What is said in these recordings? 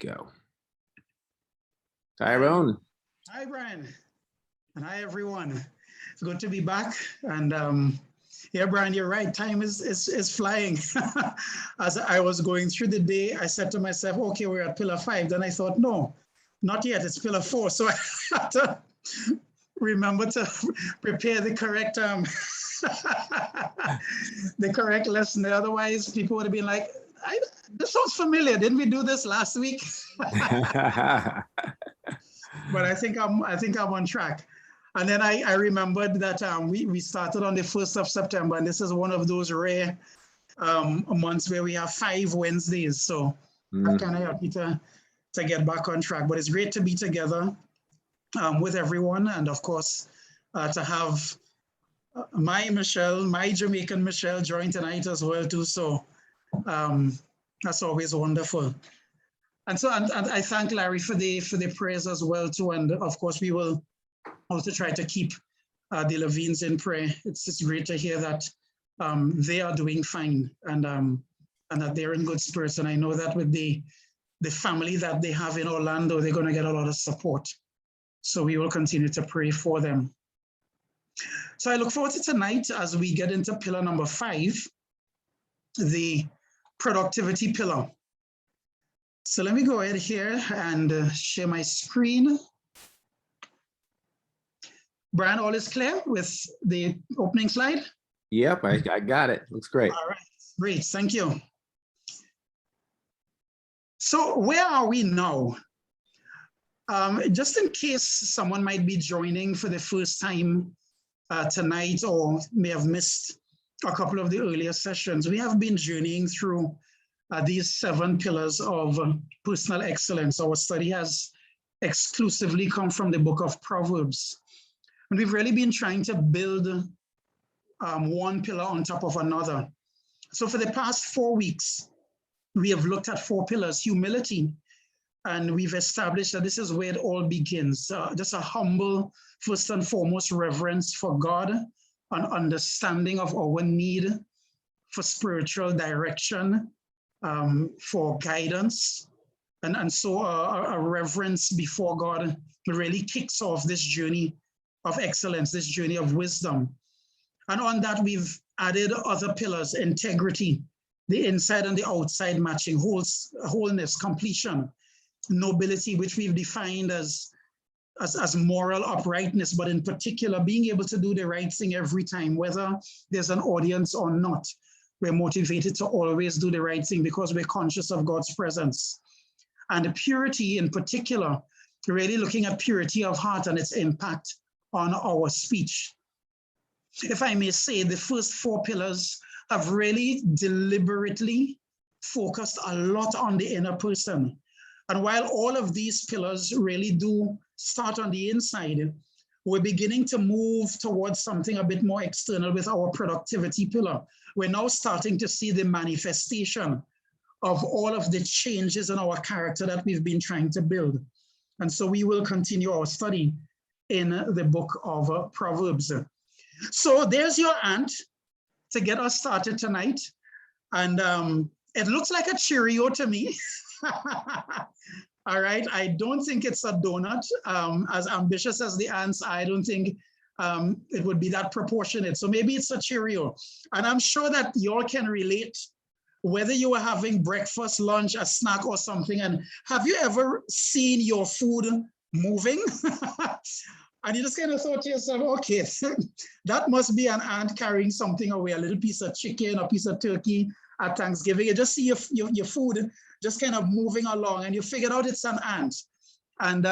Go. Tyrone. Hi, Brian. And hi, everyone. It's good to be back. And yeah, Brian, you're right. Time is flying. As I was going through the day, I said to myself, okay, we're at pillar 5. Then I thought, no, not yet. It's pillar 4. So I had to remember to prepare the correct the correct lesson. Otherwise, people would have been like, this sounds familiar. Didn't we do this last week? But I think I'm on track. And then I remembered that we started on the 1st of September, and this is one of those rare months where we have 5 Wednesdays. So that kind of helped me to get back on track. But it's great to be together with everyone, and of course to have my Jamaican Michelle join tonight as well too. So that's always wonderful. And so and I thank Larry for the prayers as well too. And of course we will also try to keep the Levines in prayer. It's just great to hear that they are doing fine and that they're in good spirits. And I know that with the family that they have in Orlando, they're going to get a lot of support. So we will continue to pray for them. So I look forward to tonight as we get into pillar number 5, the productivity pillar. So let me go ahead here and share my screen. Brian, all is clear with the opening slide? Yep, I got it. Looks great. All right, great, thank you. So where are we now? Just in case someone might be joining for the first time tonight or may have missed a couple of the earlier sessions, we have been journeying through these 7 pillars of personal excellence. Our study has exclusively come from the book of Proverbs. And we've really been trying to build one pillar on top of another. So for the past 4 weeks, we have looked at 4 pillars: humility, and we've established that this is where it all begins. Just a humble, first and foremost, reverence for God, an understanding of our need for spiritual direction, for guidance. And so a reverence before God really kicks off this journey of excellence, this journey of wisdom. And on that, we've added other pillars: integrity, the inside and the outside matching, wholeness, completion, nobility, which we've defined as moral uprightness, but in particular, being able to do the right thing every time, whether there's an audience or not. We're motivated to always do the right thing because we're conscious of God's presence. And purity in particular, really looking at purity of heart and its impact on our speech. If I may say, the first 4 pillars have really deliberately focused a lot on the inner person. And while all of these pillars really do start on the inside, we're beginning to move towards something a bit more external with our productivity pillar. We're now starting to see the manifestation of all of the changes in our character that we've been trying to build. And so we will continue our study in the book of Proverbs. So there's your ant to get us started tonight. And it looks like a Cheerio to me. All right, I don't think it's a donut. As ambitious as the ants, I don't think it would be that proportionate. So maybe it's a Cheerio. And I'm sure that y'all can relate, whether you were having breakfast, lunch, a snack or something. And have you ever seen your food moving? And you just kind of thought to yourself, okay, that must be an ant carrying something away, a little piece of chicken, a piece of turkey at Thanksgiving. You just see your food just kind of moving along, and you figured out it's an ant. And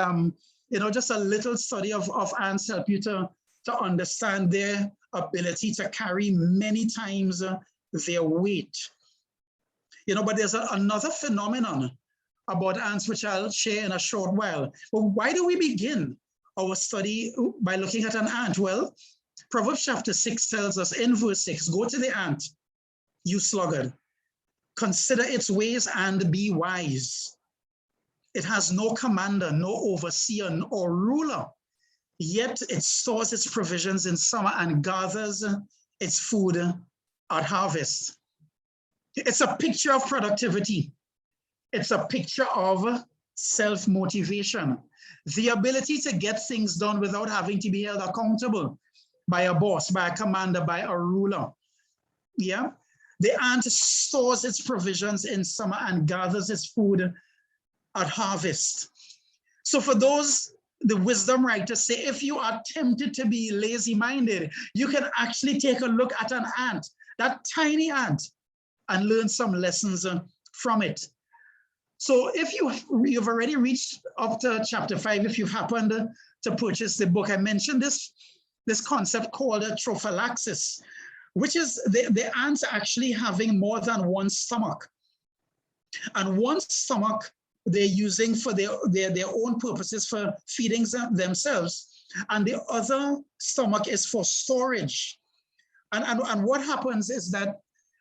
just a little study of ants help you to understand their ability to carry many times their weight. But there's another phenomenon about ants, which I'll share in a short while. But why do we begin our study by looking at an ant? Well, Proverbs chapter 6 tells us in verse 6, go to the ant, you sluggard, consider its ways and be wise. It has no commander, no overseer, or ruler, yet it stores its provisions in summer and gathers its food at harvest. It's a picture of productivity. It's a picture of self-motivation, the ability to get things done without having to be held accountable by a boss, by a commander, by a ruler. Yeah. The ant stores its provisions in summer and gathers its food at harvest. So for those, the wisdom writers say, if you are tempted to be lazy-minded, you can actually take a look at an ant, that tiny ant, and learn some lessons from it. So if you've already reached up to chapter 5, if you've happened to purchase the book, I mentioned this concept called trophallaxis, which is the ants actually having more than one stomach. And one stomach they're using for their own purposes for feeding themselves. And the other stomach is for storage. And what happens is that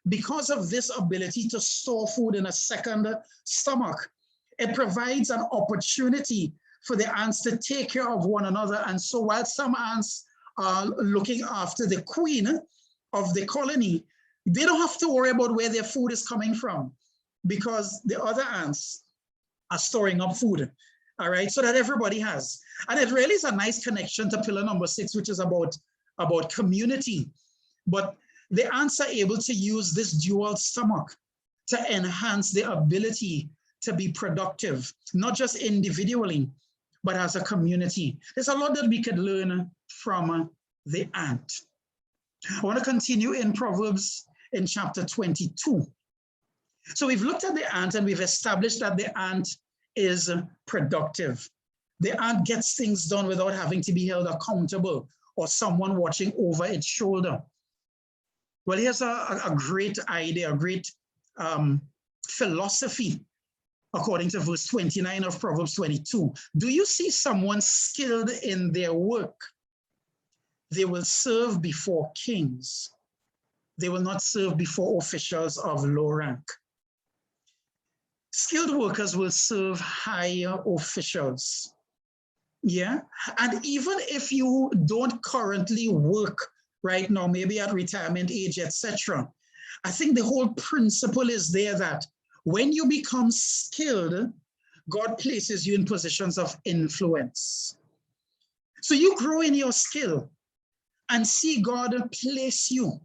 because of this ability to store food in a second stomach, it provides an opportunity for the ants to take care of one another. And so while some ants are looking after the queen of the colony, they don't have to worry about where their food is coming from because the other ants are storing up food, all right, so that everybody has. And it really is a nice connection to pillar number 6, which is about community. But the ants are able to use this dual stomach to enhance their ability to be productive, not just individually, but as a community. There's a lot that we could learn from the ant. I want to continue in Proverbs in chapter 22. So we've looked at the ant and we've established that the ant is productive. The ant gets things done without having to be held accountable or someone watching over its shoulder. Well, here's a great idea, a great philosophy, according to verse 29 of Proverbs 22. Do you see someone skilled in their work? They will serve before kings. They will not serve before officials of low rank. Skilled workers will serve higher officials. Yeah. And even if you don't currently work right now, maybe at retirement age, etc., I think the whole principle is there that when you become skilled, God places you in positions of influence. So you grow in your skill and see God place you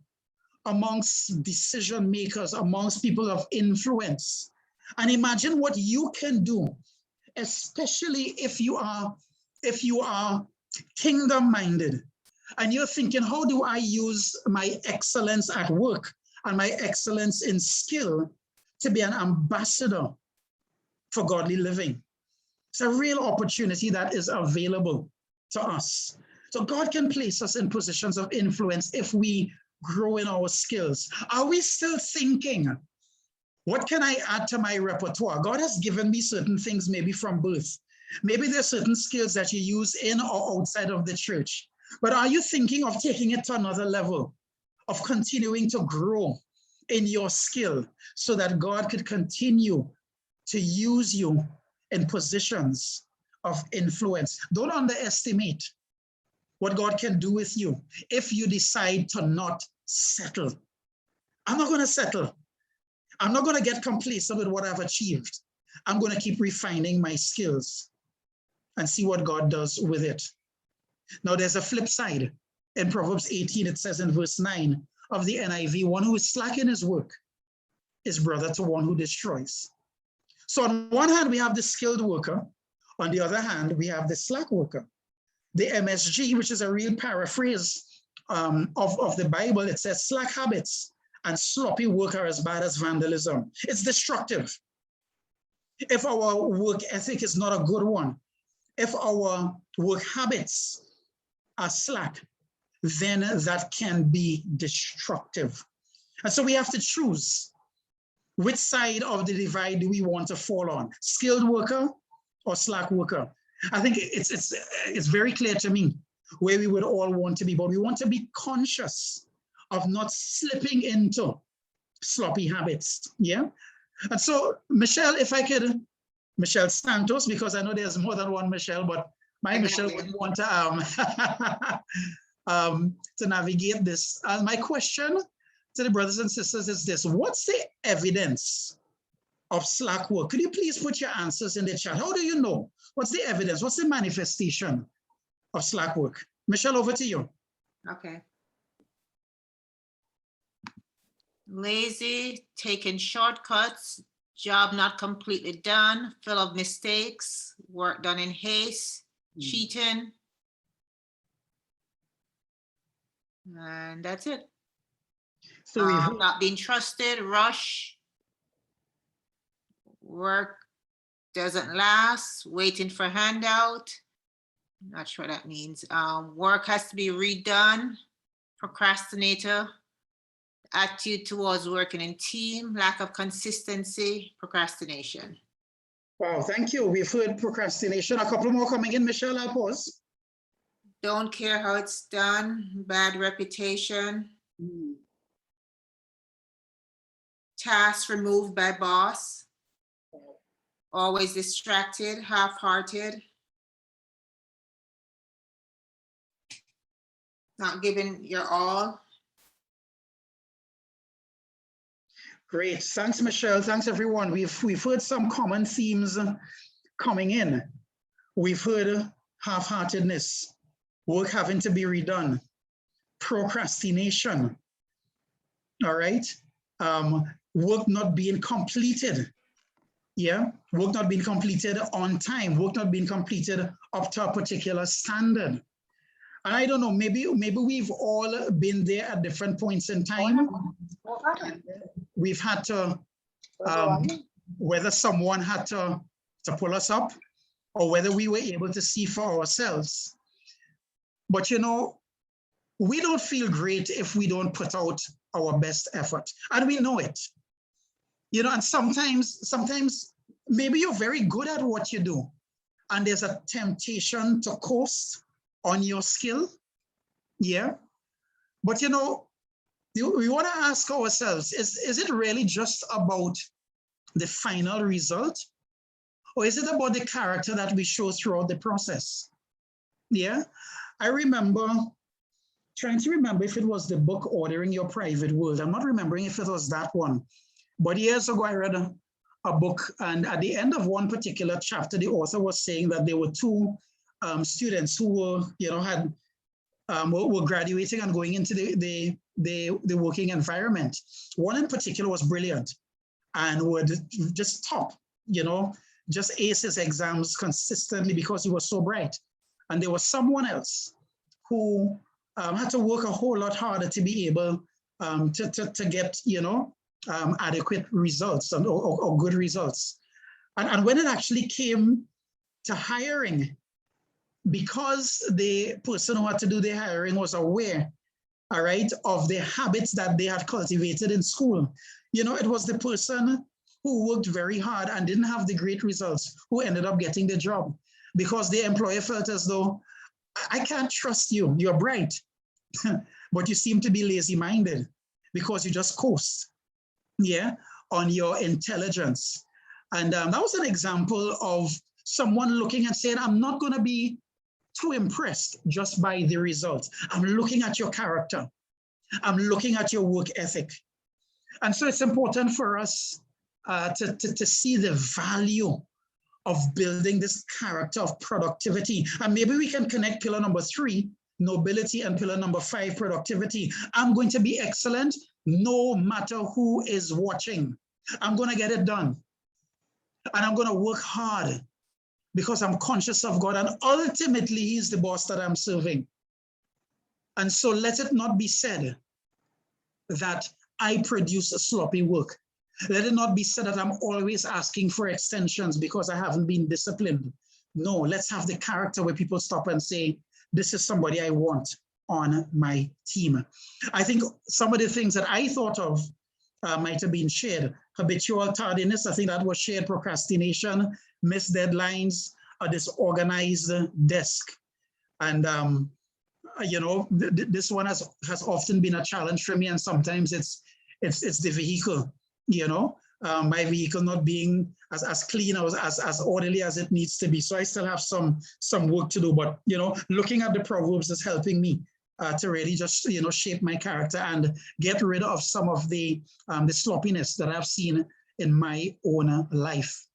amongst decision makers, amongst people of influence. And imagine what you can do, especially if you are kingdom-minded and you're thinking, how do I use my excellence at work and my excellence in skill to be an ambassador for godly living? It's a real opportunity that is available to us. So God can place us in positions of influence if we grow in our skills. Are we still thinking, what can I add to my repertoire? God has given me certain things maybe from birth. Maybe there's certain skills that you use in or outside of the church. But are you thinking of taking it to another level, of continuing to grow in your skill so that God could continue to use you in positions of influence? Don't underestimate what God can do with you if you decide to not settle. I'm not going to settle. I'm not going to get complacent with what I've achieved. I'm going to keep refining my skills and see what God does with it. Now, there's a flip side. In Proverbs 18, it says in verse 9 of the NIV, one who is slack in his work is brother to one who destroys. So on one hand, we have the skilled worker. On the other hand, we have the slack worker. The MSG, which is a real paraphrase of the Bible, it says slack habits and sloppy work are as bad as vandalism. It's destructive. If our work ethic is not a good one, if our work habits are slack, then that can be destructive. And so we have to choose which side of the divide do we want to fall on, skilled worker or slack worker. I think it's very clear to me where we would all want to be, but we want to be conscious of not slipping into sloppy habits, yeah? And so, Michelle, if I could, Michelle Santos, because I know there's more than one Michelle, but my Michelle would want to navigate this. My question to the brothers and sisters is this: what's the evidence of slack work? Could you please put your answers in the chat? How do you know? What's the evidence? What's the manifestation of slack work? Michelle, over to you. Okay. Lazy, taking shortcuts, job not completely done, full of mistakes, work done in haste, cheating. And that's it. So we've Not being trusted, rush, work doesn't last, waiting for handout. Not sure what that means. Work has to be redone, procrastinator, attitude towards working in team, lack of consistency, procrastination. Wow, thank you. We've heard procrastination. A couple more coming in. Michelle, I'll pause. Don't care how it's done, bad reputation. Tasks removed by boss. Always distracted, half-hearted. Not giving your all. Great. Thanks, Michelle. Thanks, everyone. We've heard some common themes coming in. We've heard half-heartedness, work having to be redone, procrastination, all right? Work not being completed, yeah? Work not being completed on time, work not being completed up to a particular standard. And I don't know, maybe we've all been there at different points in time. We've had to, whether someone had to pull us up or whether we were able to see for ourselves. But you know, we don't feel great if we don't put out our best effort, and we know it. You know, and sometimes maybe you're very good at what you do and there's a temptation to coast on your skill, yeah? But you know, we want to ask ourselves, is it really just about the final result? Or is it about the character that we show throughout the process? Yeah, I remember trying to remember if it was the book Ordering Your Private World. I'm not remembering if it was that one. But years ago, I read a book, and at the end of one particular chapter, the author was saying that there were two students who were, you know, were graduating and going into the working environment. One in particular was brilliant and would just top, you know, just ace his exams consistently because he was so bright. And there was someone else who had to work a whole lot harder to be able to get, you know, adequate results or good results. And when it actually came to hiring, because the person who had to do the hiring was aware, all right, of the habits that they had cultivated in school, you know, it was the person who worked very hard and didn't have the great results who ended up getting the job, because the employer felt as though, I can't trust you, you're bright, but you seem to be lazy-minded because you just coast, yeah, on your intelligence. And that was an example of someone looking and saying, I'm not going to be too impressed just by the results. I'm looking at your character. I'm looking at your work ethic. And so it's important for us to see the value of building this character of productivity. And maybe we can connect pillar number 3, nobility, and pillar number 5, productivity. I'm going to be excellent no matter who is watching. I'm going to get it done. And I'm going to work hard because I'm conscious of God, and ultimately He's the boss that I'm serving. And so let it not be said that I produce sloppy work. Let it not be said that I'm always asking for extensions because I haven't been disciplined. No, let's have the character where people stop and say, this is somebody I want on my team. I think some of the things that I thought of might have been shared. Habitual tardiness, I think that was shared. Procrastination, missed deadlines, a disorganized desk. And, you know, this one has often been a challenge for me, and sometimes it's the vehicle, you know, my vehicle not being as clean or as orderly as it needs to be. So I still have some work to do, but, you know, looking at the Proverbs is helping me to really just, you know, shape my character and get rid of some of the sloppiness that I've seen in my own life.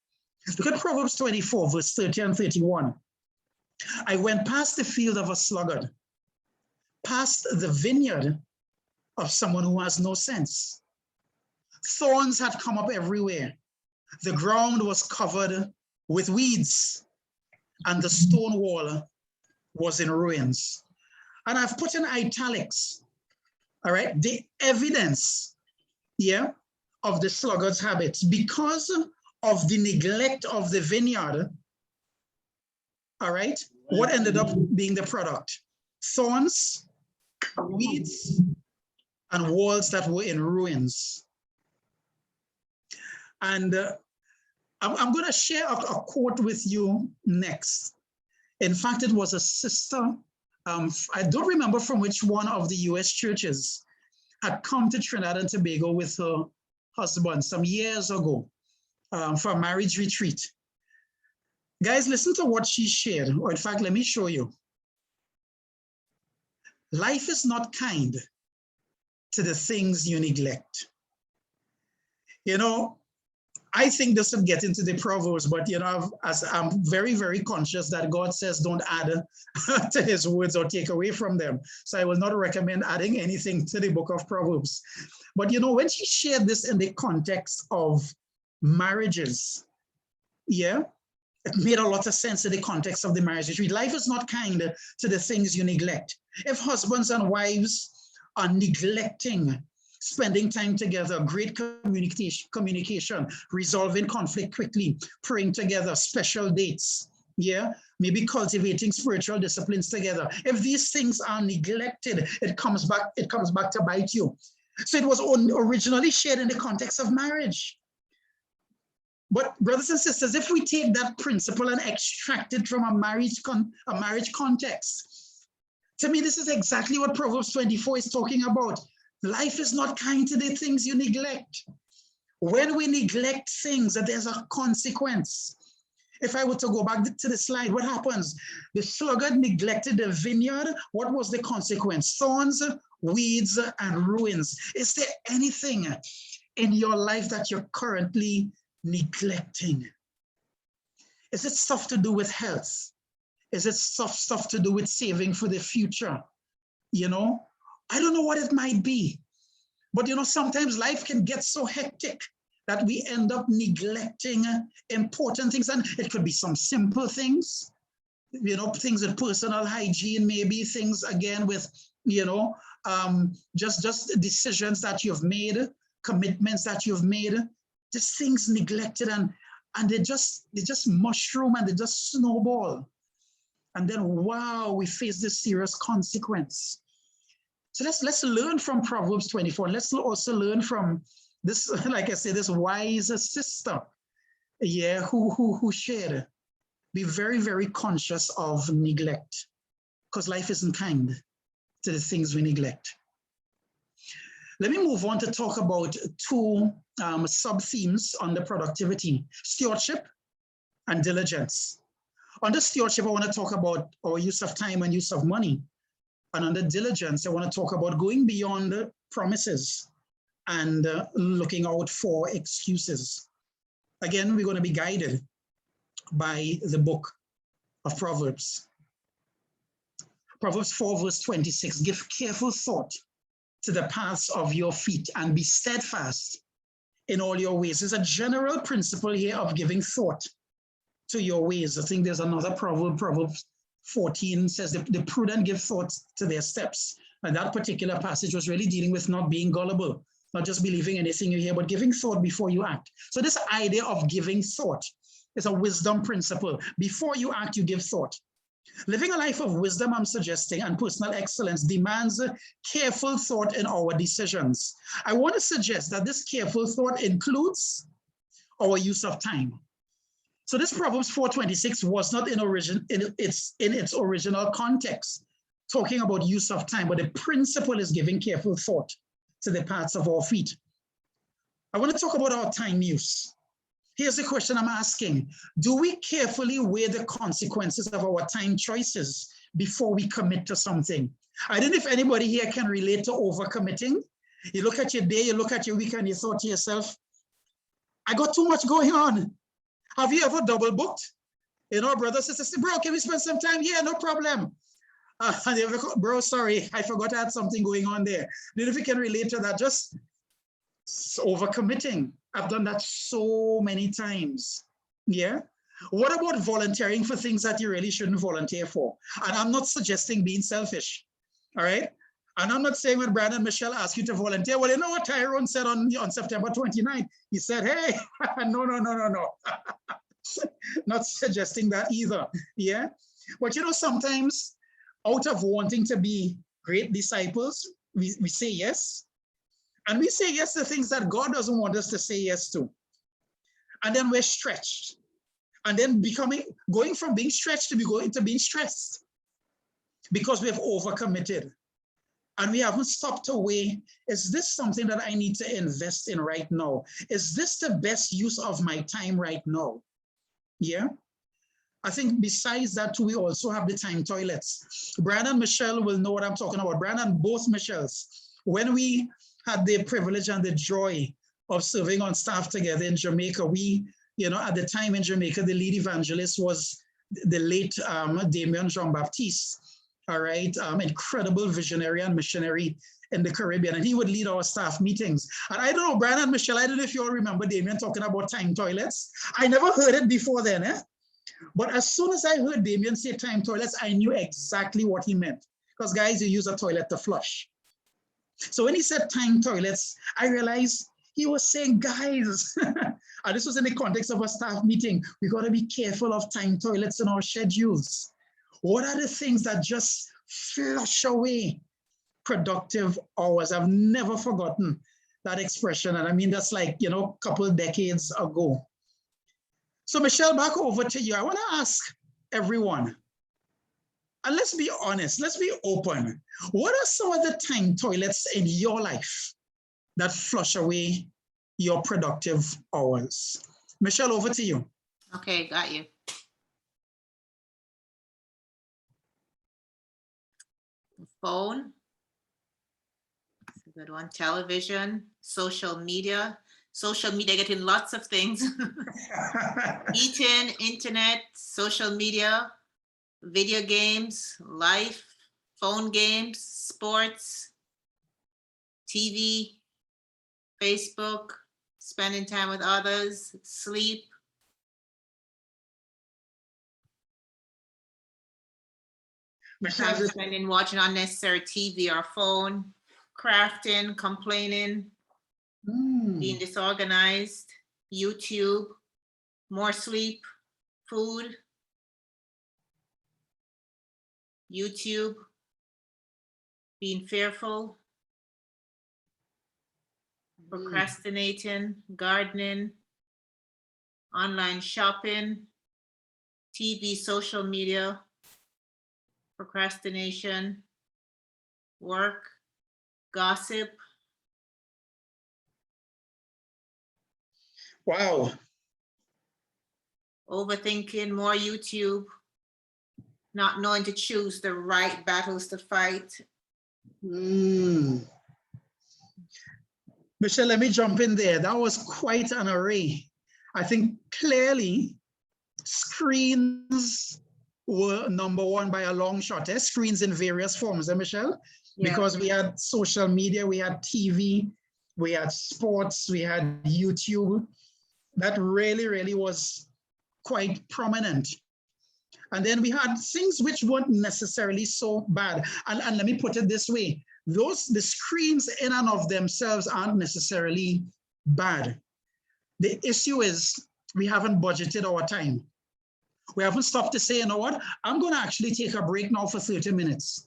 Look at Proverbs 24, verse 30 and 31. I went past the field of a sluggard, past the vineyard of someone who has no sense. Thorns had come up everywhere. The ground was covered with weeds, and the stone wall was in ruins. And I've put in italics, all right, the evidence, of the sluggard's habits. Because of the neglect of the vineyard, all right, what ended up being the product? Thorns, weeds, and walls that were in ruins. And I'm going to share a quote with you next. In fact, it was a sister, I don't remember from which one of the US churches, had come to Trinidad and Tobago with her husband some years ago for a marriage retreat. Guys, listen to what she shared, or in fact, let me show you. Life is not kind to the things you neglect. You know, I think this would get into the Proverbs, but you know, as I'm very, very conscious that God says don't add to his words or take away from them. So I will not recommend adding anything to the book of Proverbs. But you know, when she shared this in the context of marriages, it made a lot of sense in the context of the marriage retreat. Life is not kind to the things you neglect. If husbands and wives are neglecting spending time together, great communication, resolving conflict quickly, praying together, special dates, maybe cultivating spiritual disciplines together. If these things are neglected, it comes back to bite you. So it was originally shared in the context of marriage. But brothers and sisters, if we take that principle and extract it from a marriage context, to me, this is exactly what Proverbs 24 is talking about. Life is not kind to the things you neglect. When we neglect things, there's a consequence. If I were to go back to the slide, what happens? The sluggard neglected the vineyard. What was the consequence? Thorns, weeds, and ruins. Is there anything in your life that you're currently neglecting? Is it stuff to do with health? Is it stuff to do with saving for the future? You know, I don't know what it might be, but you know, sometimes life can get so hectic that we end up neglecting important things. And it could be some simple things, you know, things with personal hygiene, maybe things again with, you know, just decisions that you've made, commitments that you've made, just things neglected, and they just mushroom and they just snowball. And then, wow, we face this serious consequence. So let's learn from Proverbs 24. Let's also learn from this, like I say, this wise sister, who shared. Be very, very conscious of neglect, because life isn't kind to the things we neglect. Let me move on to talk about two sub-themes under productivity: stewardship and diligence. Under stewardship, I want to talk about our use of time and use of money. And under diligence, I want to talk about going beyond promises and looking out for excuses. Again, we're going to be guided by the book of Proverbs. Proverbs 4, verse 26, give careful thought to the paths of your feet and be steadfast in all your ways. There's a general principle here of giving thought to your ways. I think there's another proverb, Proverbs 14 says the prudent give thought to their steps. And that particular passage was really dealing with not being gullible, not just believing anything you hear, but giving thought before you act. So this idea of giving thought is a wisdom principle. Before you act, you give thought. Living a life of wisdom, I'm suggesting, and personal excellence demands careful thought in our decisions. I want to suggest that this careful thought includes our use of time. So this Proverbs 4:26 was not in its original context, talking about use of time, but the principle is giving careful thought to the paths of our feet. I want to talk about our time use. Here's the question I'm asking. Do we carefully weigh the consequences of our time choices before we commit to something? I don't know if anybody here can relate to overcommitting. You look at your day, you look at your week, and you thought to yourself, I got too much going on. Have you ever double booked? You know, brother, sister, say, bro, can we spend some time? Yeah, no problem. And they go, bro, sorry, I forgot I had something going on there. Then if you can relate to that, just overcommitting. I've done that so many times. Yeah. What about volunteering for things that you really shouldn't volunteer for? And I'm not suggesting being selfish. All right. And I'm not saying when Brandon Michelle asked you to volunteer, well, you know what Tyrone said on September 29th? He said, hey, no. Not suggesting that either. Yeah. But you know, sometimes out of wanting to be great disciples, we say yes. And we say yes to things that God doesn't want us to say yes to. And then we're stretched. And then going from being stretched to being stressed because we've overcommitted. And we haven't stopped to weigh, is this something that I need to invest in right now? Is this the best use of my time right now? Yeah. I think besides that too, we also have the time toilets. Brandon and Michelle will know what I'm talking about. Brandon, both Michelles. When we had the privilege and the joy of serving on staff together in Jamaica, at the time in Jamaica, the lead evangelist was the late Damien Jean-Baptiste. All right, incredible visionary and missionary in the Caribbean, and he would lead our staff meetings. And I don't know, Brian and Michelle, I don't know if you all remember Damien talking about time toilets. I never heard it before then, But as soon as I heard Damien say time toilets, I knew exactly what he meant. Because guys, you use a toilet to flush. So when he said time toilets, I realized he was saying, guys, and this was in the context of a staff meeting, we got to be careful of time toilets in our schedules. What are the things that just flush away productive hours? I've never forgotten that expression. And I mean, that's like, a couple of decades ago. So Michelle, back over to you. I want to ask everyone, and let's be honest, let's be open. What are some of the time toilets in your life that flush away your productive hours? Michelle, over to you. Okay, got you. Phone, that's a good one. Television, social media getting lots of things. Eating, internet, social media, video games, life, phone games, sports, TV, Facebook, spending time with others, sleep. Time spending watching unnecessary TV or phone, crafting, complaining, being disorganized, YouTube, more sleep, food, YouTube, being fearful, procrastinating, gardening, online shopping, TV, social media, procrastination, work, gossip. Wow. Overthinking, more YouTube, not knowing to choose the right battles to fight. Michelle, let me jump in there. That was quite an array. I think clearly screens were number one by a long shot. Screens in various forms, Michelle? Yeah. Because we had social media, we had TV, we had sports, we had YouTube. That really, really was quite prominent. And then we had things which weren't necessarily so bad. And let me put it this way. The screens in and of themselves aren't necessarily bad. The issue is we haven't budgeted our time. We haven't stopped to say, you know what, I'm going to actually take a break now for 30 minutes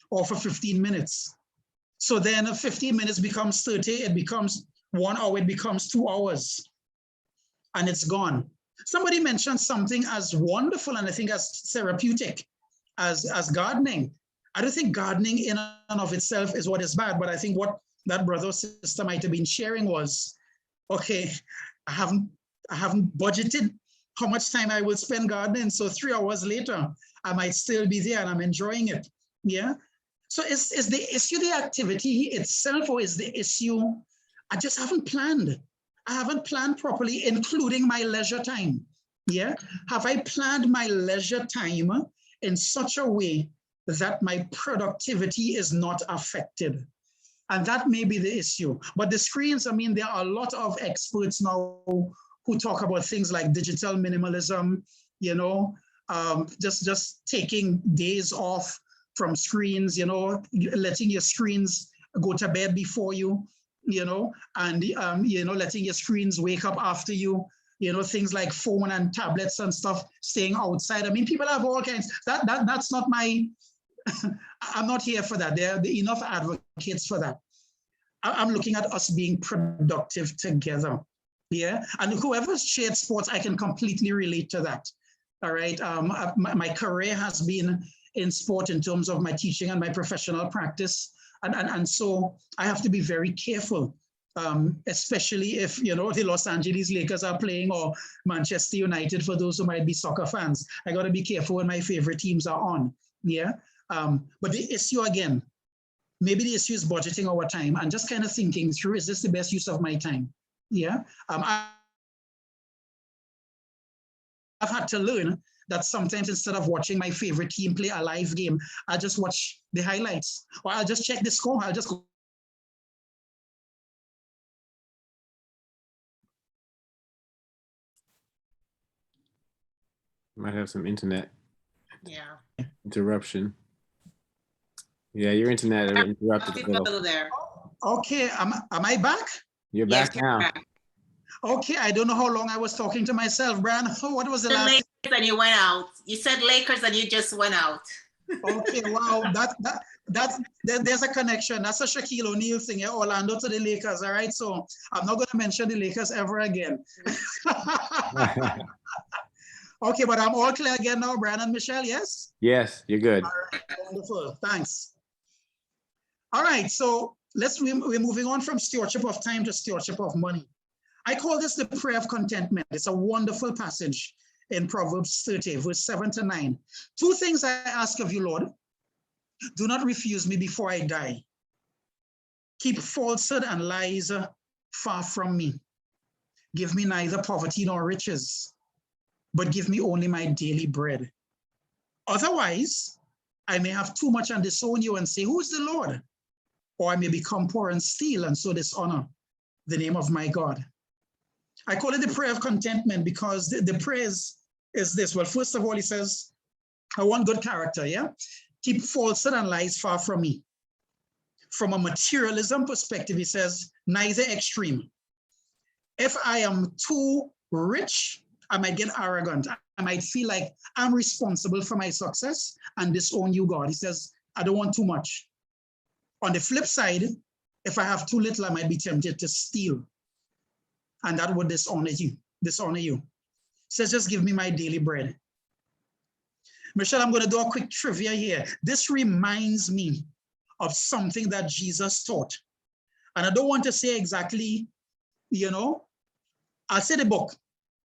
or for 15 minutes. So then 15 minutes becomes 30, it becomes 1 hour, it becomes 2 hours, and it's gone. Somebody mentioned something as wonderful and I think as therapeutic as gardening. I don't think gardening in and of itself is what is bad, but I think what that brother or sister might have been sharing was, okay, I haven't budgeted how much time I will spend gardening. So 3 hours later, I might still be there and I'm enjoying it. Yeah. So is the issue the activity itself, or is the issue I just haven't planned? I haven't planned properly, including my leisure time. Yeah. Have I planned my leisure time in such a way that my productivity is not affected? And that may be the issue. But the screens, I mean, there are a lot of experts now who talk about things like digital minimalism, you know, just taking days off from screens, you know, letting your screens go to bed before you, you know, and, you know, letting your screens wake up after you, you know, things like phone and tablets and stuff, staying outside. I mean, people have all kinds. That's not my, I'm not here for that. There are enough advocates for that. I'm looking at us being productive together. Yeah. And whoever's shared sports, I can completely relate to that. All right. My career has been in sport in terms of my teaching and my professional practice. And so I have to be very careful, especially if, you know, the Los Angeles Lakers are playing or Manchester United, for those who might be soccer fans. I got to be careful when my favorite teams are on. Yeah. But the issue again, maybe the issue is budgeting our time and just kind of thinking through, is this the best use of my time? Yeah. I've had to learn that sometimes instead of watching my favorite team play a live game, I'll just watch the highlights, or I'll just check the score. I'll just go. Might have some internet interruption. Yeah, your internet interrupted. There. Okay, am I back? You're back now. Back. Okay, I don't know how long I was talking to myself, Brian. What was the last? Lakers and you went out. You said Lakers and you just went out. Okay, wow, there's a connection. That's a Shaquille O'Neal thing, yeah? Orlando to the Lakers, all right? So I'm not going to mention the Lakers ever again. Okay, but I'm all clear again now, Brian and Michelle, yes? Yes, you're good. All right, wonderful, thanks. All right, so we're moving on from stewardship of time to stewardship of money. I call this the prayer of contentment. It's a wonderful passage in Proverbs 30, verse 7 to 9. Two things I ask of you, Lord. Do not refuse me before I die. Keep falsehood and lies far from me. Give me neither poverty nor riches, but give me only my daily bread. Otherwise, I may have too much and disown you and say, who is the Lord? Or I may become poor and steal and so dishonor the name of my God. I call it the prayer of contentment because the prayer is this. Well, first of all, he says, I want good character, yeah? Keep falsehood and lies far from me. From a materialism perspective, he says, neither extreme. If I am too rich, I might get arrogant. I might feel like I'm responsible for my success and disown you, God. He says, I don't want too much. On the flip side, if I have too little, I might be tempted to steal. And that would dishonor you. He says, just give me my daily bread. Michelle, I'm going to do a quick trivia here. This reminds me of something that Jesus taught. And I don't want to say exactly, you know, I'll say the book.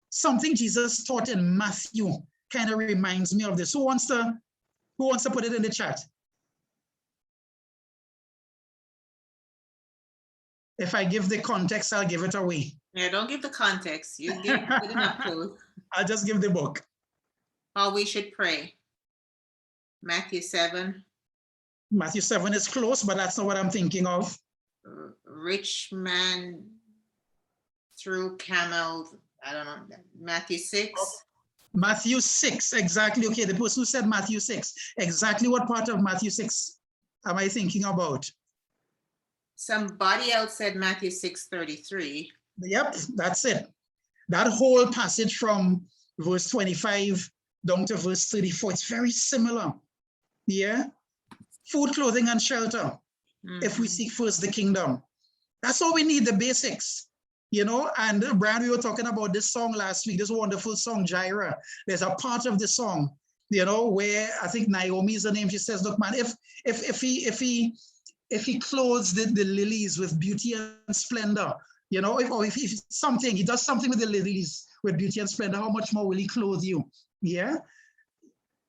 Something Jesus taught in Matthew kind of reminds me of this. Who wants to put it in the chat? If I give the context, I'll give it away. Yeah, don't give the context. You give good enough clue. I'll just give the book. How we should pray. Matthew 7. Matthew 7 is close, but that's not what I'm thinking of. Rich man through camel. I don't know. Matthew 6. Matthew 6, exactly. Okay, the person who said Matthew 6. Exactly what part of Matthew 6 am I thinking about? Somebody else said Matthew 6:33. Yep, that's it. That whole passage from verse 25 down to verse 34, it's very similar. Yeah. Food, clothing, and shelter. Mm-hmm. If we seek first the kingdom. That's all we need, the basics. You know, and Brian, we were talking about this song last week, this wonderful song, Jireh. There's a part of the song, you know, where I think Naomi is the name. She says, look, man, if he clothes the lilies with beauty and splendor, you know, if he does something with the lilies with beauty and splendor, how much more will he clothe you? Yeah.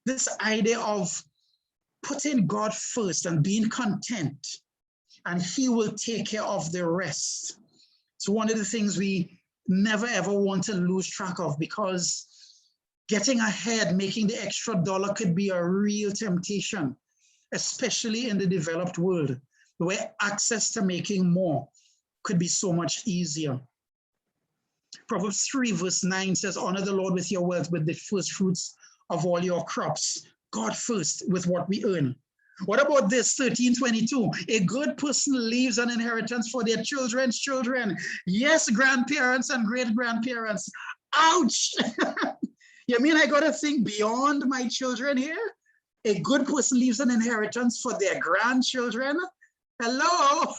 This idea of putting God first and being content, and he will take care of the rest. It's one of the things we never ever want to lose track of, because getting ahead, making the extra dollar could be a real temptation, especially in the developed world, where access to making more could be so much easier. Proverbs 3 verse 9 says, honor the Lord with your wealth, with the first fruits of all your crops. God first with what we earn. What about this, 13:22? A good person leaves an inheritance for their children's children. Yes, grandparents and great-grandparents. Ouch! You mean I got to think beyond my children here? A good person leaves an inheritance for their grandchildren? Hello?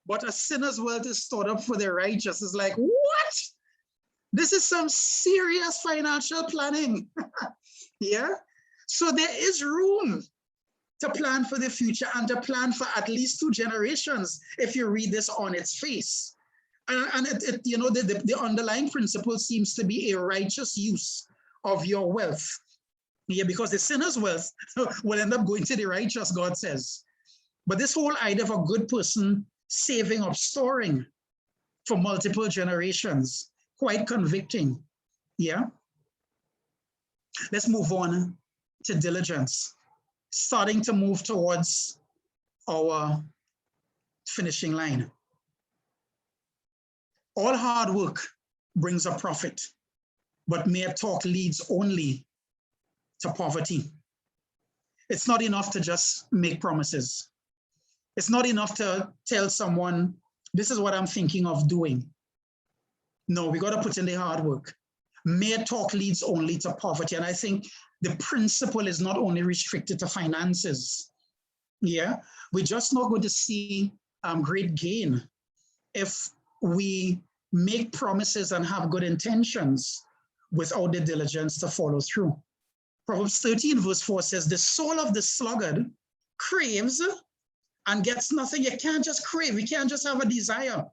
But a sinner's wealth is stored up for the righteous. It's like, what? This is some serious financial planning. Yeah? So there is room to plan for the future and to plan for at least 2 generations if you read this on its face. And the underlying principle seems to be a righteous use of your wealth. Yeah, because the sinner's wealth will end up going to the righteous, God says. But this whole idea of a good person saving up, storing for multiple generations, quite convicting. Yeah. Let's move on to diligence, starting to move towards our finishing line. All hard work brings a profit, but mere talk leads only to poverty. It's not enough to just make promises. It's not enough to tell someone, this is what I'm thinking of doing. No, we got to put in the hard work. Mere talk leads only to poverty. And I think the principle is not only restricted to finances. Yeah, we're just not going to see great gain if we make promises and have good intentions without the diligence to follow through. Proverbs 13 verse 4 says, the soul of the sluggard craves and gets nothing. You can't just crave. You can't just have a desire.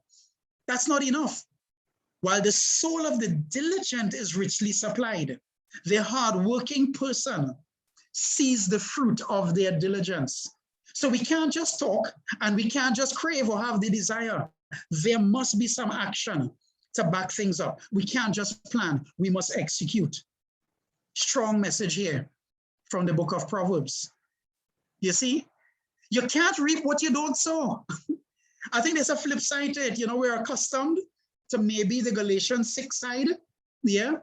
That's not enough. While the soul of the diligent is richly supplied, the hardworking person sees the fruit of their diligence. So we can't just talk and we can't just crave or have the desire. There must be some action to back things up. We can't just plan. We must execute. Strong message here from the book of Proverbs. You see, you can't reap what you don't sow. I think there's a flip side to it. You know, we're accustomed to maybe the Galatians 6 side. Yeah,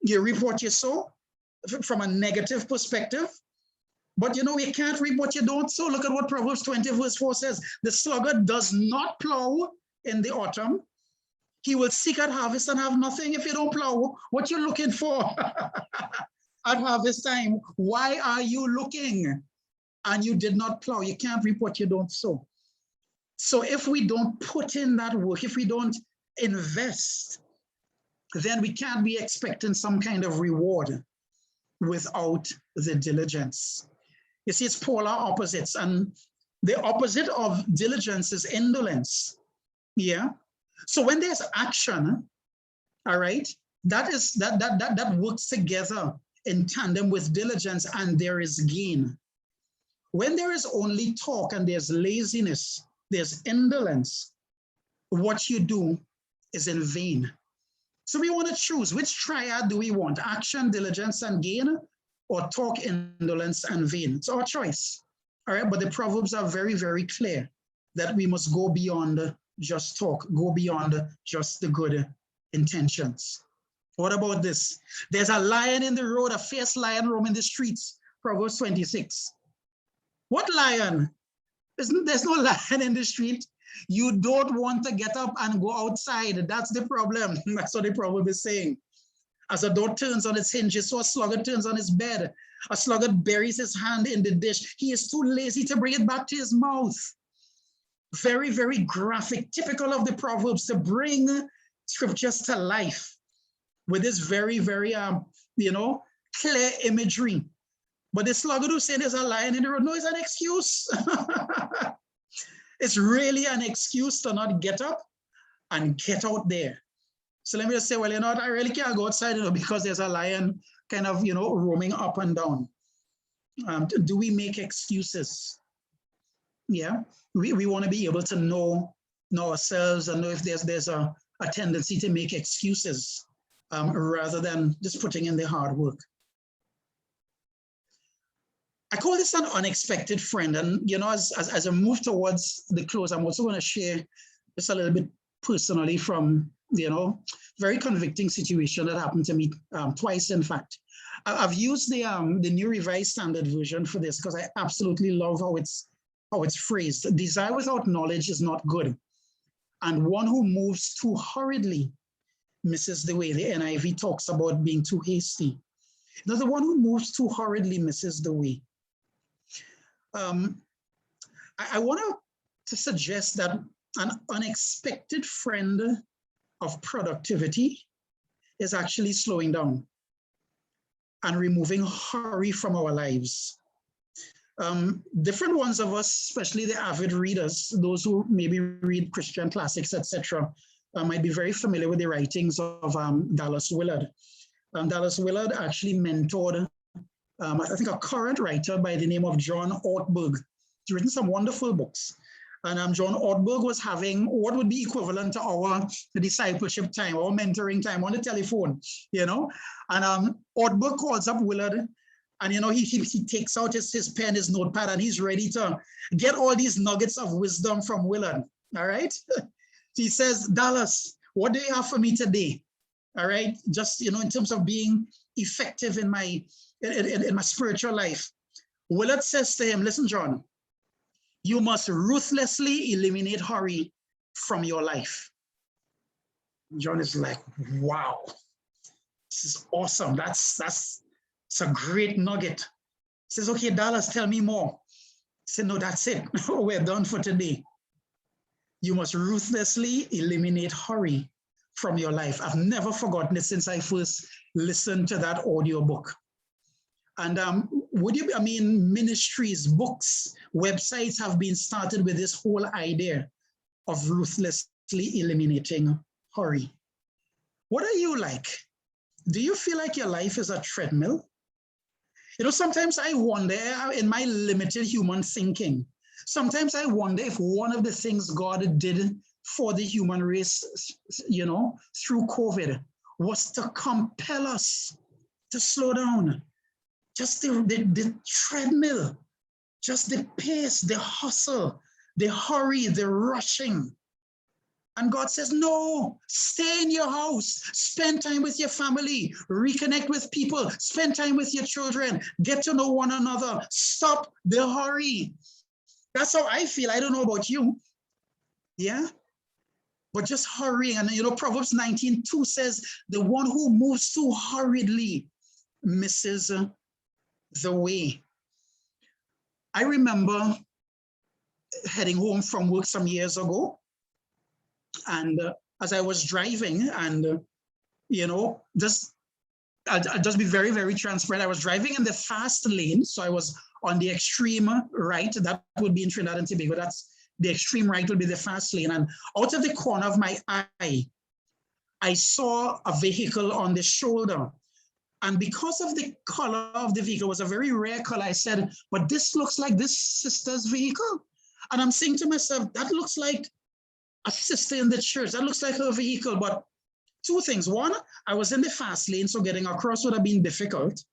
you reap what you sow from a negative perspective. But you know, you can't reap what you don't sow. Look at what Proverbs 20 verse 4 says. The sluggard does not plow in the autumn. He will seek at harvest and have nothing. If you don't plow, what you're looking for at harvest time? Why are you looking? And you did not plow. You can't reap what you don't sow. So if we don't put in that work, if we don't invest, then we can't be expecting some kind of reward without the diligence. You see, it's polar opposites, and the opposite of diligence is indolence. Yeah. So when there's action, all right, that works together in tandem with diligence, and there is gain. When there is only talk and there's laziness, there's indolence, what you do is in vain. So we want to choose, which triad do we want? Action, diligence, and gain, or talk, indolence, and vain? It's our choice. All right, but the Proverbs are very, very clear that we must go beyond just talk, go beyond just the good intentions. What about this? There's a lion in the road, a fierce lion roaming the streets. Proverbs 26. What lion? There's no lion in the street. You don't want to get up and go outside. That's the problem. That's what the proverb is saying. As a door turns on its hinges, so a sluggard turns on his bed. A sluggard buries his hand in the dish. He is too lazy to bring it back to his mouth. Very, very graphic, typical of the Proverbs to bring scriptures to life with this very, very, clear imagery. But the sluggard who's saying there's a lion in the road, no, it's an excuse. It's really an excuse to not get up and get out there. So let me just say, well, I really can't go outside, because there's a lion kind of, roaming up and down. Do we make excuses? Yeah, we want to be able to know ourselves and know if there's a a tendency to make excuses rather than just putting in the hard work. I call this an unexpected friend. And, you know, as I move towards the close, I'm also going to share just a little bit personally from, you know, very convicting situation that happened to me twice, in fact. I've used the New Revised Standard Version for this because I absolutely love how it's phrased. Desire without knowledge is not good, and one who moves too hurriedly misses the way. The NIV talks about being too hasty. Now, the one who moves too hurriedly misses the way. I want to suggest that an unexpected friend of productivity is actually slowing down and removing hurry from our lives. Different ones of us, especially the avid readers, those who maybe read Christian classics, etc., might be very familiar with the writings of Dallas Willard. Dallas Willard actually mentored, I think, a current writer by the name of John Ortberg. He's written some wonderful books. And John Ortberg was having what would be equivalent to our discipleship time, our mentoring time on the telephone, you know. And Ortberg calls up Willard, and, you know, he takes out his pen, his notepad, and he's ready to get all these nuggets of wisdom from Willard, all right? He says, Dallas, what do you have for me today? All right, just, you know, in terms of being effective in my spiritual life. Willard says to him, listen, John, you must ruthlessly eliminate hurry from your life. John is like, wow, this is awesome. That's a great nugget. He says, okay, Dallas, tell me more. He said, no, that's it. We're done for today. You must ruthlessly eliminate hurry from your life. I've never forgotten it since I first listened to that audiobook. And ministries, books, websites have been started with this whole idea of ruthlessly eliminating hurry. What are you like? Do you feel like your life is a treadmill? You know, sometimes I wonder, in my limited human thinking, sometimes I wonder if one of the things God did for the human race, you know, through COVID was to compel us to slow down. Just the treadmill, just the pace, the hustle, the hurry, the rushing. And God says, no, stay in your house, spend time with your family, reconnect with people, spend time with your children, get to know one another, stop the hurry. That's how I feel. I don't know about you. Yeah? But just hurrying. And, you know, Proverbs 19:2 says, the one who moves too hurriedly misses the way. I remember heading home from work some years ago, and as I was driving, and you know, I'll just be very, very transparent. I was driving in the fast lane, so I was on the extreme right. That would be in Trinidad and Tobago. That's the extreme right would be the fast lane, and out of the corner of my eye, I saw a vehicle on the shoulder. And because of the color of the vehicle, it was a very rare color, I said, but this looks like this sister's vehicle. And I'm saying to myself, that looks like a sister in the church. That looks like her vehicle. But two things. One, I was in the fast lane, so getting across would have been difficult.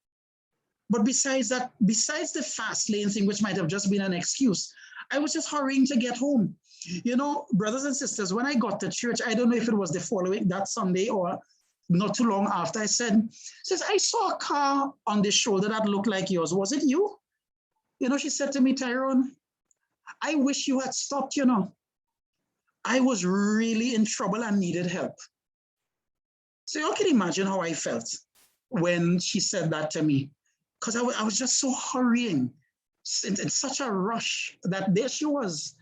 But besides that, besides the fast lane thing, which might have just been an excuse, I was just hurrying to get home. You know, brothers and sisters, when I got to church, I don't know if it was the following, that Sunday or not too long after, I said, I saw a car on the shoulder that looked like yours. Was it you? You know, she said to me, Tyrone, I wish you had stopped, you know. I was really in trouble and needed help. So you can imagine how I felt when she said that to me, because I was just so hurrying, in such a rush that there she was.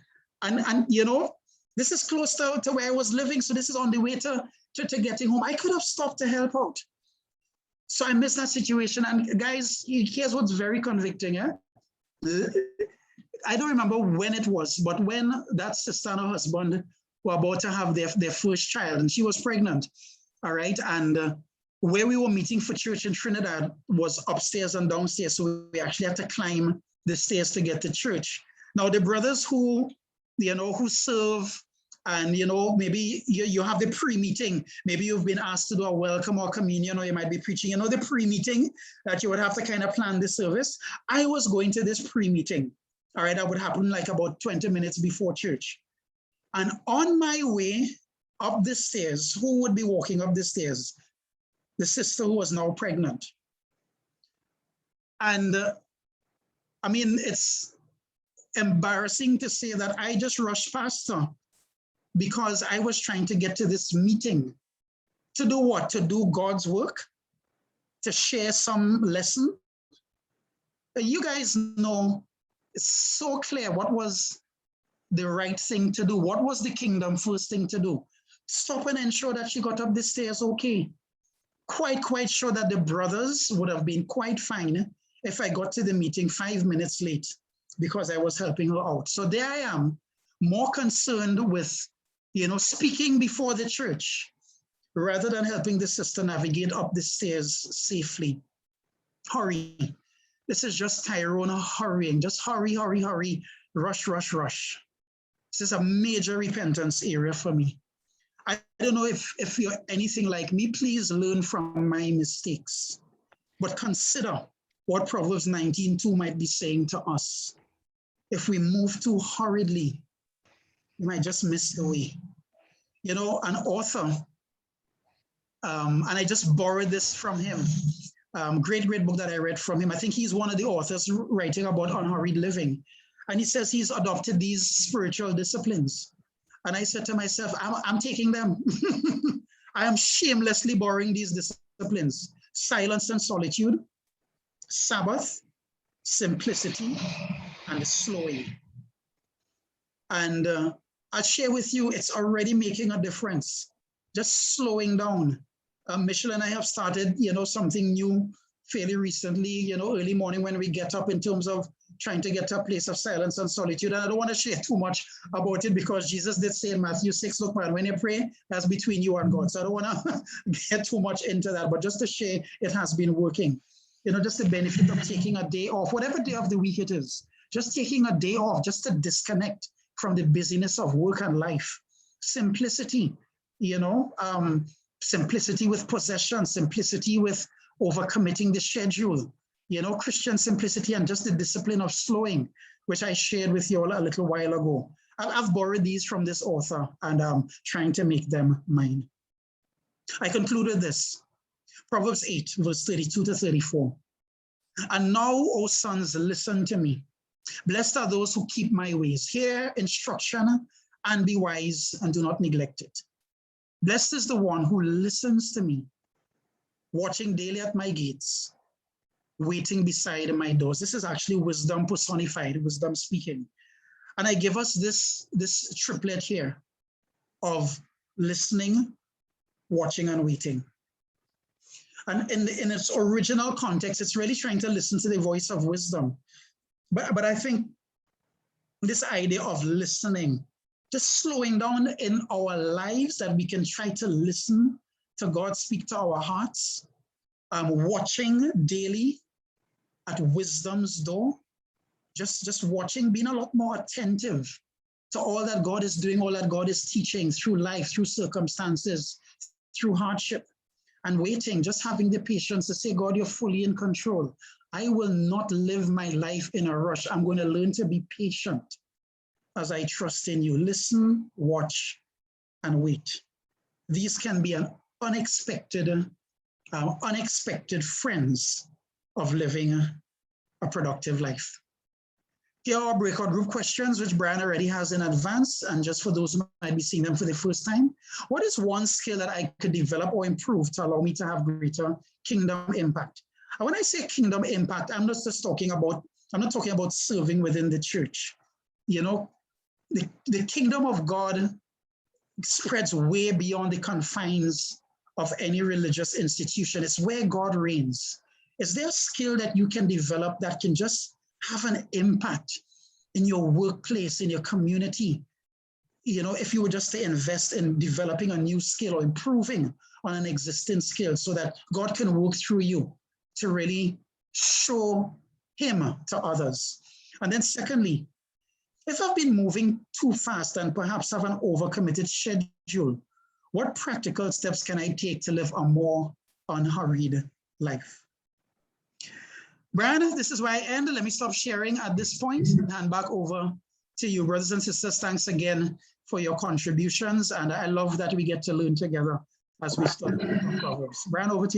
And you know, this is close to where I was living, so this is on the way to getting home. I could have stopped to help out. So I missed that situation. And guys, here's what's very convicting. I don't remember when it was, but when that sister and her husband were about to have their first child, and she was pregnant, all right? And where we were meeting for church in Trinidad was upstairs and downstairs, so we actually had to climb the stairs to get to church. Now, the brothers who, you know, who serve And, maybe you have the pre-meeting. Maybe you've been asked to do a welcome or communion, or you might be preaching, the pre-meeting that you would have to kind of plan the service. I was going to this pre-meeting, all right, that would happen like about 20 minutes before church. And on my way up the stairs, who would be walking up the stairs? The sister who was now pregnant. And it's embarrassing to say that I just rushed past her because I was trying to get to this meeting. To do what? To do God's work? To share some lesson? You guys know it's so clear what was the right thing to do. What was the kingdom first thing to do? Stop and ensure that she got up the stairs okay. Quite sure that the brothers would have been quite fine if I got to the meeting 5 minutes late because I was helping her out. So there I am, more concerned with, speaking before the church rather than helping the sister navigate up the stairs safely. Hurry. This is just Tyrone hurrying. Just hurry, rush. This is a major repentance area for me. I don't know if you're anything like me, please learn from my mistakes, but consider what Proverbs 19:2 might be saying to us. If we move too hurriedly, we might just miss the way. An author, and I just borrowed this from him, great book that I read from him. I think he's one of the authors writing about unhurried living. And he says he's adopted these spiritual disciplines. And I said to myself, I'm taking them. I am shamelessly borrowing these disciplines: silence and solitude, Sabbath, simplicity, and slowing. And I'll share with you, it's already making a difference. Just slowing down. Michelle and I have started, something new fairly recently, early morning when we get up in terms of trying to get to a place of silence and solitude. And I don't want to share too much about it because Jesus did say in Matthew 6, look, man, when you pray, that's between you and God. So I don't want to get too much into that, but just to share, it has been working. Just the benefit of taking a day off, whatever day of the week it is, just taking a day off, just to disconnect from the busyness of work and life. Simplicity, simplicity with possession, simplicity with overcommitting the schedule, Christian simplicity, and just the discipline of slowing, which I shared with you all a little while ago. I've borrowed these from this author and I'm trying to make them mine. I concluded this. Proverbs 8, verse 32 to 34. And now, O sons, listen to me. Blessed are those who keep my ways. Hear instruction and be wise and do not neglect it. Blessed is the one who listens to me, watching daily at my gates, waiting beside my doors. This is actually wisdom personified, wisdom speaking. And I give us this triplet here of listening, watching, and waiting. And in its original context, it's really trying to listen to the voice of wisdom. But I think this idea of listening, just slowing down in our lives, that we can try to listen to God speak to our hearts, watching daily at wisdom's door, just watching, being a lot more attentive to all that God is doing, all that God is teaching through life, through circumstances, through hardship, and waiting, just having the patience to say, God, you're fully in control. I will not live my life in a rush. I'm going to learn to be patient as I trust in you. Listen, watch, and wait. These can be an unexpected friends of living a productive life. Here are our breakout group questions, which Brian already has in advance. And just for those who might be seeing them for the first time, what is one skill that I could develop or improve to allow me to have greater kingdom impact? And when I say kingdom impact, I'm not talking about serving within the church. The kingdom of God spreads way beyond the confines of any religious institution. It's where God reigns. Is there a skill that you can develop that can just have an impact in your workplace, in your community? If you were just to invest in developing a new skill or improving on an existing skill so that God can work through you to really show him to others. And then secondly, If I've been moving too fast and perhaps have an overcommitted schedule, what practical steps can I take to live a more unhurried life? Brian, this is where I end. Let me stop sharing at this point and hand back over to you, brothers and sisters. Thanks again for your contributions. And I love that we get to learn together as we study the Proverbs. Brian, over to you.